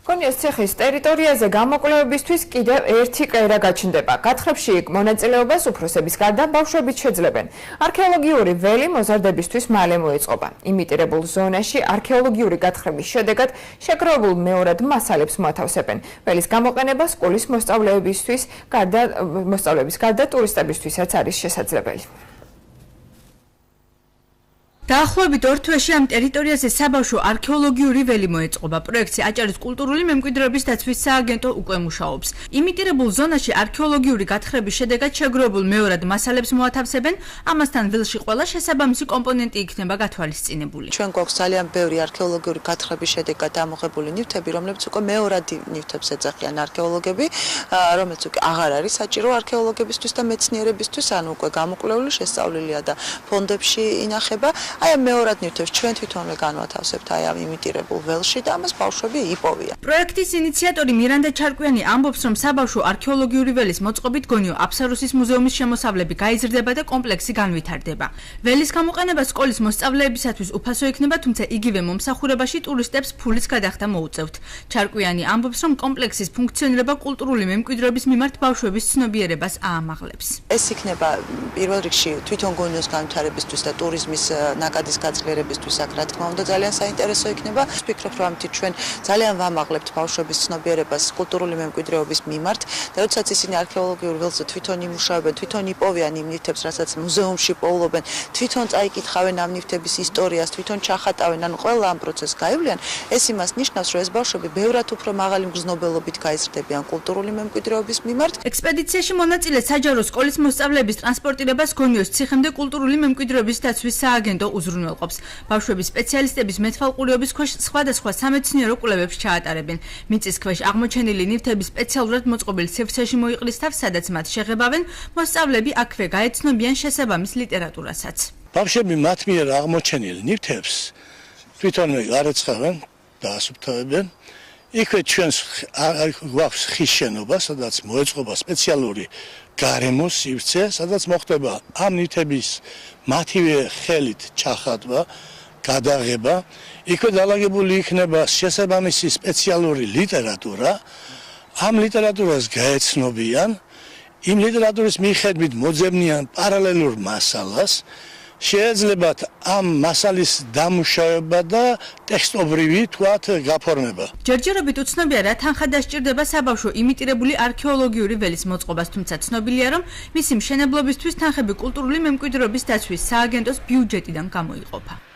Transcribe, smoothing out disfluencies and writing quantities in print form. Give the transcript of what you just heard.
გონიოს ციხის ტერიტორიაზე გამოკვლევებისთვის კიდევ ერთი კერა გაჩნდება. გათხრებში იქ მონაწილეობას უფროსების გარდა ბავშვებიც შეძლებენ. არქეოლოგიური ველი მოზარდებისთვის მალე მოეწყობა. იმიტირებულ ზონაში არქეოლოგიური გათხრების შედეგად შეგროვებულ მეორად მასალებს მოათავსებენ. ველის გამოყენება სკოლის მოსწავლეების გარდა ტურისტებისთვისაც არის შესაძლებელი. დაახლოებით 2 თვეში ამ ტერიტორიაზე საბავშვო არქეოლოგიური ველი მოეწყობა. პროექტზე აჭარის კულტურული მემკვიდრეობის დაცვის სააგენტო უკვე მუშაობს. იმიტირებულ ზონაში არქეოლოგიური გათხრების შედეგად შეგროვებულ მეორად მასალებს მოათავსებენ, ამასთან ველში ყველა შესაბამისი კომპონენტი იქნება გათვალისწინებული. ჩვენ გვაქვს ძალიან ბევრი არქეოლოგიური გათხრების შედეგად ამოღებული ნივთები, რომლებიც უკვე მეორად ნივთებს ეძახიან არქეოლოგები, რომელიც უკვე აღარ არის საჭირო არქეოლოგებისთვის და მეცნიერებისთვის, ანუ უკვე გამოკვლეული, შესწავლილია და ფონდებში ინახება. აი ამ მეორად ნივთებს ჩვენ თვითონვე განვათავსებთ აი ამ იმიტირებულ ველში და ამას ბავშვები იპოვიან. პროექტის ინიციატორი მირანდა ჩარკვიანი ამბობს, რომ საბავშვო არქეოლოგიური ველის მოწყობით გონიო აფსაროსის მუზეუმის შემოსავლები გაიზრდება და კომპლექსი განვითარდება. ველის გამოყენება სკოლის მოსწავლეებისათვის უფასო იქნება, თუმცა იგივე მომსახურებაში ტურისტებს ფულის გადახდა მოუწევთ. ჩარკვიანი ამბობს, რომ კომპლექსის ფუნქციონირება კულტურული მემკვიდრეობის მიმართ ბავშვების ცნობიერებას აამაღლებს. ეს იქნება პირველ რიგში თვითონ გონიოს განვითარებისთვის და ტურიზმის ნაკადის გაძლიერებისთვის აქ რა თქმა უნდა ძალიან საინტერესო იქნება. ვფიქრობ, რომ ამით ჩვენ ძალიან ვამაღლებთ ბავშვების ცნობიერებას კულტურული მემკვიდრეობის მიმართ და როდესაც ისინი არქეოლოგიურ ველზე თვითონ იმუშავებენ, თვითონ იპოვიან იმ ნივთებს, რასაც მუზეუმში პოულობენ, თვითონ წაიკითხავენ ამ ნივთების ისტორიას, თვითონ ჩახატავენ, ანუ ყველა ამ პროცესს გაივლიან, ეს იმას ნიშნავს, რომ ეს ბავშვები ბევრად უფრო მაღალი მგრძნობელობით გაიზრდებიან კულტურული მემკვიდრეობის მიმართ. ექსპედიციაში მონაწილე საჯარო სკოლის მოსწავლეების ტრანსპორტირებას გონიოს ციხემდე კულტურული მემკვიდრეობის დაცვის სააგენტო უზრუნველყოფს. ბავშვები სპეციალისტების მეთვალყურეობის ქვეშ სხვადასხვა სამეცნიერო კვლევებს ჩაატარებენ. მიწის ქვეშ აღმოჩენილი ნივთები სპეციალურად მოწყობილ სივრცეში მოიყრის თავს, სადაც მათ შეღებავენ, მოსწავლეები აქვე გაეცნობიან შესაბამის ლიტერატურასაც. ბავშვები მათ მიერ აღმოჩენილ ნივთებს თვითონვე გარეცხავენ და ასუფთავებენ. იქვე ჩვენს გვაქვს ხის შენობა, სადაც მოეწყობა სპეციალური გარემო სივრცე, სადაც მოხდება ამ ნივთების მათივე ხელით ჩახატვა, გადაღება. იქვე დალაგებული იქნება შესაბამისი სპეციალური ლიტერატურა. ამ ლიტერატურას გაეცნობიან, იმ ლიტერატურის მიხედვით მოძებნიან პარალელურ მასალას. შეეძლებათ ამ მასალის დამუშავება და ტექსტობრივი თქვათ გაფორმება. ჯერჯერობით უცნობია რა თანხა დასჭირდება საბავშვო იმიტირებული არქეოლოგიური ველის მოწყობას, თუმცა ცნობილია, რომ მისი მშენებლობისთვის თანხები კულტურული მემკვიდრეობის დაცვის სააგენტოს ბიუჯეტიდან გამოიყოფა.